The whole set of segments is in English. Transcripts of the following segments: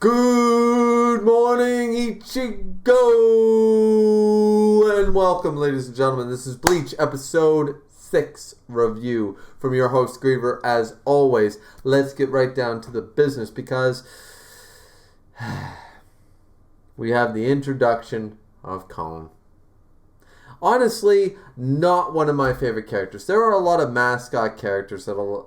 Good morning, Ichigo, and welcome, ladies and gentlemen. This is Bleach, episode 6 review from your host, Griever. As always, let's get right down to the business because we have the introduction of Kon. Honestly, not one of my favorite characters. There are a lot of mascot characters that'll,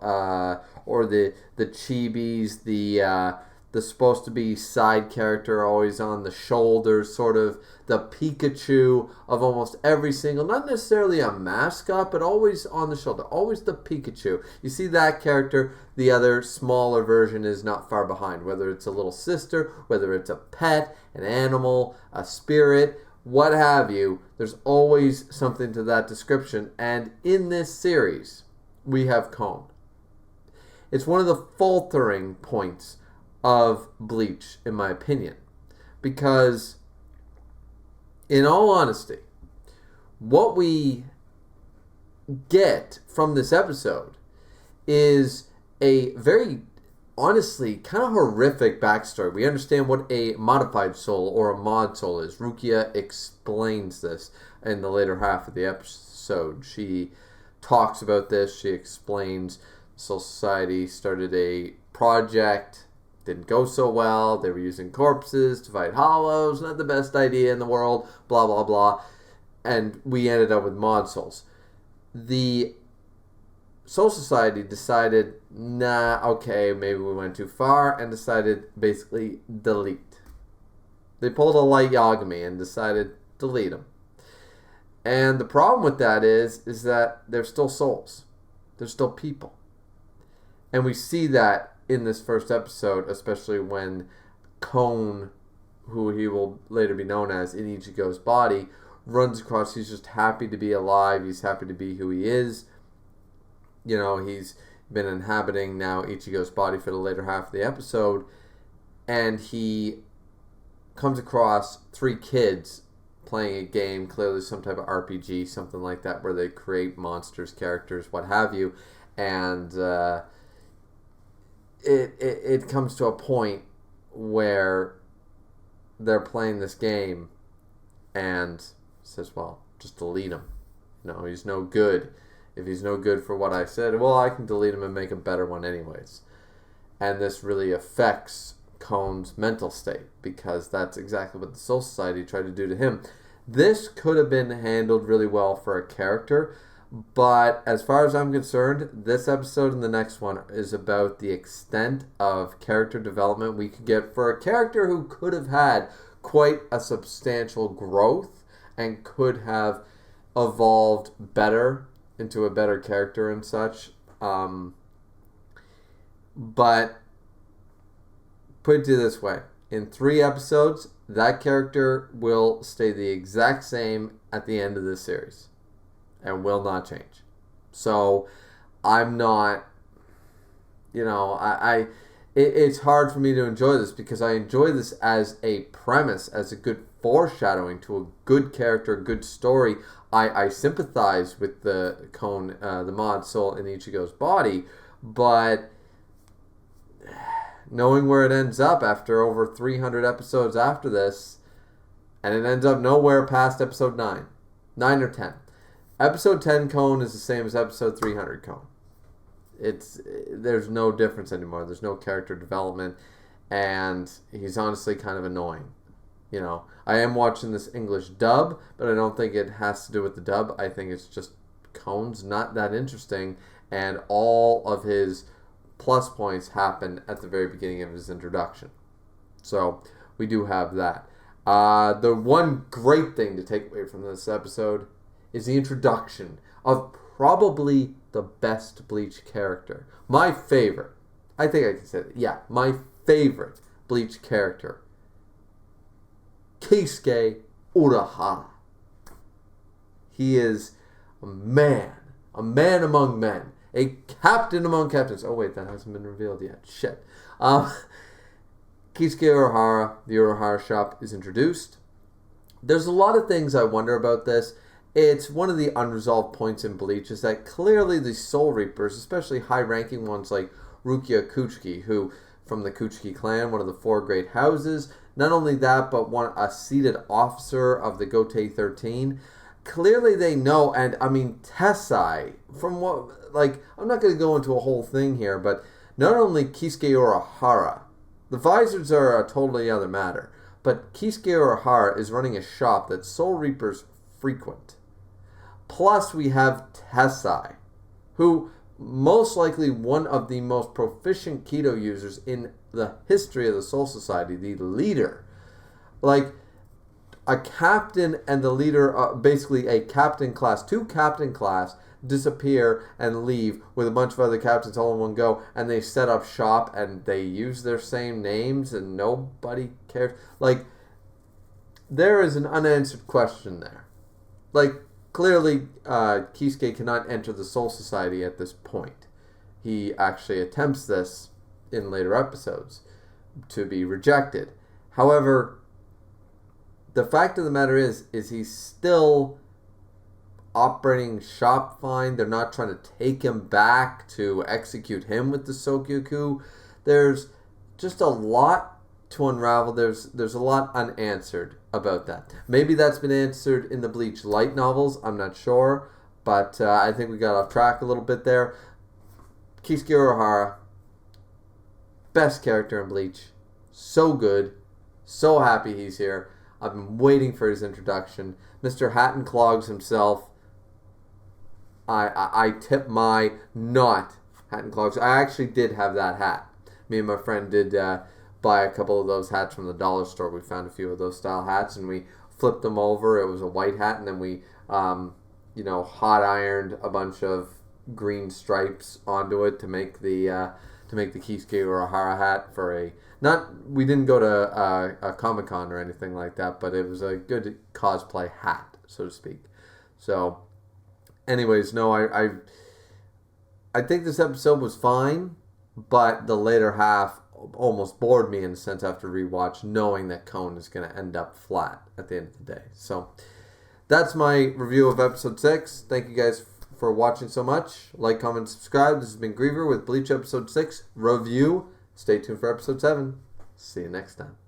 or the chibis, the supposed to be side character, always on the shoulders, sort of the Pikachu of almost every single, not necessarily a mascot, but always on the shoulder, always the Pikachu. You see that character, the other smaller version is not far behind, whether it's a little sister, whether it's a pet, an animal, a spirit, what have you, there's always something to that description. And in this series, we have Kon. It's one of the faltering points of Bleach, in my opinion, because in all honesty, what we get from this episode is a very honestly kind of horrific backstory. We understand what a modified soul or a mod soul is. Rukia explains this in the later half of the episode. She talks about this. She explains Soul Society started a project, didn't go so well. They were using corpses to fight hollows. Not the best idea in the world. Blah, blah, blah. And we ended up with mod souls. The Soul Society decided, nah, okay, maybe we went too far, and decided basically delete. They pulled a light Yagami and decided delete them. And the problem with that is that they're still souls. They're still people. And we see that in this first episode, especially when Kon, who he will later be known as in Ichigo's body, runs across. He's just happy to be alive. He's happy to be who he is. You know, he's been inhabiting now Ichigo's body for the later half of the episode, and he comes across 3 kids playing a game, clearly some type of RPG, something like that, where they create monsters, characters, what have you, and it comes to a point where they're playing this game and says, well, just delete him. No, he's no good. If he's no good for what I said, well, I can delete him and make a better one anyways. And this really affects Kon's mental state because that's exactly what the Soul Society tried to do to him. This could have been handled really well for a character, but as far as I'm concerned, this episode and the next one is about the extent of character development we could get for a character who could have had quite a substantial growth and could have evolved better into a better character and such. But put it this way, in 3 episodes, that character will stay the exact same at the end of this series and will not change. So I'm not, it's hard for me to enjoy this because I enjoy this as a premise, as a good foreshadowing to a good character, a good story. I sympathize with the Kon, the mod soul in Ichigo's body, but knowing where it ends up after over 300 episodes after this, and it ends up nowhere past episode 9 or 10. Episode 10 Kon is the same as episode 300 Kon. There's no difference anymore. There's no character development, and he's honestly kind of annoying. You know, I am watching this English dub, but I don't think it has to do with the dub. I think it's just Kon's not that interesting, and all of his plus points happen at the very beginning of his introduction. So we do have that. The one great thing to take away from this episode is the introduction of probably the best Bleach character. My favorite. I think I can say that. Yeah, my favorite Bleach character. Keisuke Urahara. He is a man among men, a captain among captains. Oh wait, that hasn't been revealed yet. Shit. Keisuke Urahara, the Urahara shop, is introduced. There's a lot of things I wonder about this. It's one of the unresolved points in Bleach is that clearly the Soul Reapers, especially high-ranking ones like Rukia Kuchiki, who from the Kuchiki clan, one of the 4 great houses. Not only that, but a seated officer of the Gotei 13. Clearly they know, and I mean, Tessai, from what, like, I'm not going to go into a whole thing here, but not only Kisuke Urahara, the visors are a totally other matter, but Kisuke Urahara is running a shop that Soul Reapers frequent. Plus, we have Tessai, who most likely one of the most proficient Kido users in the history of the Soul Society, the leader. Like, a captain and the leader, basically a captain class, 2 captain class, disappear and leave with a bunch of other captains all in one go, and they set up shop and they use their same names and nobody cares. Like, there is an unanswered question there. Like, clearly, Kisuke cannot enter the Soul Society at this point. He actually attempts this in later episodes to be rejected. However, the fact of the matter is he's still operating shop fine. They're not trying to take him back to execute him with the Sokyoku. There's just a lot to unravel. There's a lot unanswered about that. Maybe that's been answered in the Bleach light novels. I'm not sure. But I think we got off track a little bit there. Kisuke Urahara, best character in Bleach. So good. So happy he's here. I've been waiting for his introduction. Mr. Hat and Clogs himself. I tip my not Hat and Clogs. I actually did have that hat. Me and my friend did buy a couple of those hats from the dollar store. We found a few of those style hats and we flipped them over. It was a white hat, and then we hot ironed a bunch of green stripes onto it to make the Kisuke Urahara hat for a... We didn't go to a Comic-Con or anything like that, but it was a good cosplay hat, so to speak. So, anyways, no, I think this episode was fine, but the later half almost bored me in a sense after rewatch, knowing that Cone is going to end up flat at the end of the day. So, that's my review of episode 6. Thank you guys for watching so much. Like, comment, subscribe. This has been Griever with Bleach episode 6 review. Stay tuned for episode 7. See you next time.